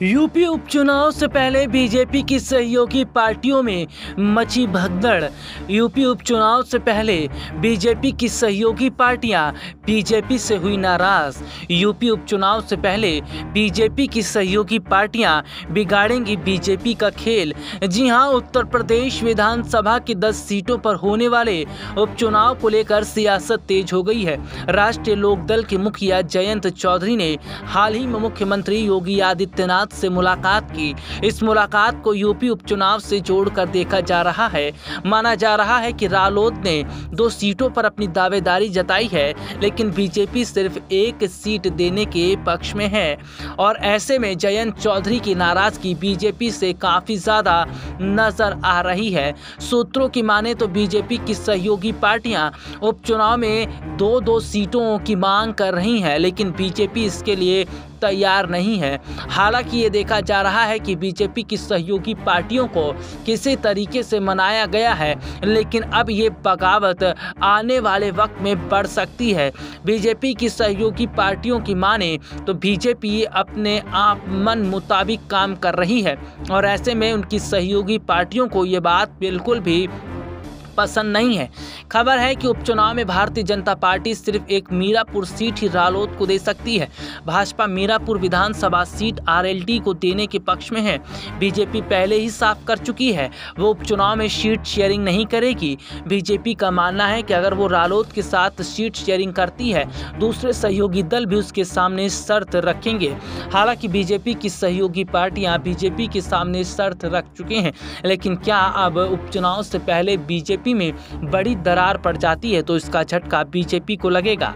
UP उपचुनाव से पहले बीजेपी की सहयोगी पार्टियों में मची भगदड़। यूपी उपचुनाव से पहले बीजेपी की सहयोगी पार्टियां बीजेपी से हुई नाराज। यूपी उपचुनाव से पहले बीजेपी की सहयोगी पार्टियां बिगाड़ेंगी बीजेपी का खेल। जी हां, उत्तर प्रदेश विधानसभा की 10 सीटों पर होने वाले उपचुनाव को लेकर सियासत तेज हो गई है। राष्ट्रीय लोकदल के मुखिया जयंत चौधरी ने हाल ही में मुख्यमंत्री योगी आदित्यनाथ से मुलाकात की। इस मुलाकात को यूपी उपचुनाव से जोड़कर देखा जा रहा है। माना जा रहा है कि रालोद ने 2 सीटों पर अपनी दावेदारी जताई है, लेकिन बीजेपी सिर्फ 1 सीट देने के पक्ष में है। और ऐसे में जयंत चौधरी की नाराजगी बीजेपी से काफी ज्यादा नजर आ रही है। सूत्रों की माने तो बीजेपी की सहयोगी पार्टियां उपचुनाव में 2-2 सीटों की मांग कर रही हैं, लेकिन बीजेपी इसके लिए तैयार नहीं है। हालांकि ये देखा जा रहा है कि बीजेपी की सहयोगी पार्टियों को किसी तरीके से मनाया गया है, लेकिन अब ये बगावत आने वाले वक्त में बढ़ सकती है। बीजेपी की सहयोगी पार्टियों की माने तो बीजेपी अपने आप मन मुताबिक काम कर रही है, और ऐसे में उनकी सहयोगी पार्टियों को ये बात बिल्कुल भी पसंद नहीं है। खबर है कि उपचुनाव में भारतीय जनता पार्टी सिर्फ एक मीरापुर सीट ही रालोद को दे सकती है। भाजपा मीरापुर विधानसभा सीट आरएलडी को देने के पक्ष में है। बीजेपी पहले ही साफ कर चुकी है, वो उपचुनाव में सीट शेयरिंग नहीं करेगी। बीजेपी का मानना है कि अगर वो रालोद के साथ सीट शेयरिंग करती है, दूसरे सहयोगी दल भी उसके सामने शर्त रखेंगे। हालांकि बीजेपी की सहयोगी पार्टियां बीजेपी के सामने शर्त रख चुके हैं, लेकिन क्या अब उपचुनाव से पहले बीजेपी में बड़ी दरार पड़ जाती है तो इसका झटका बीजेपी को लगेगा।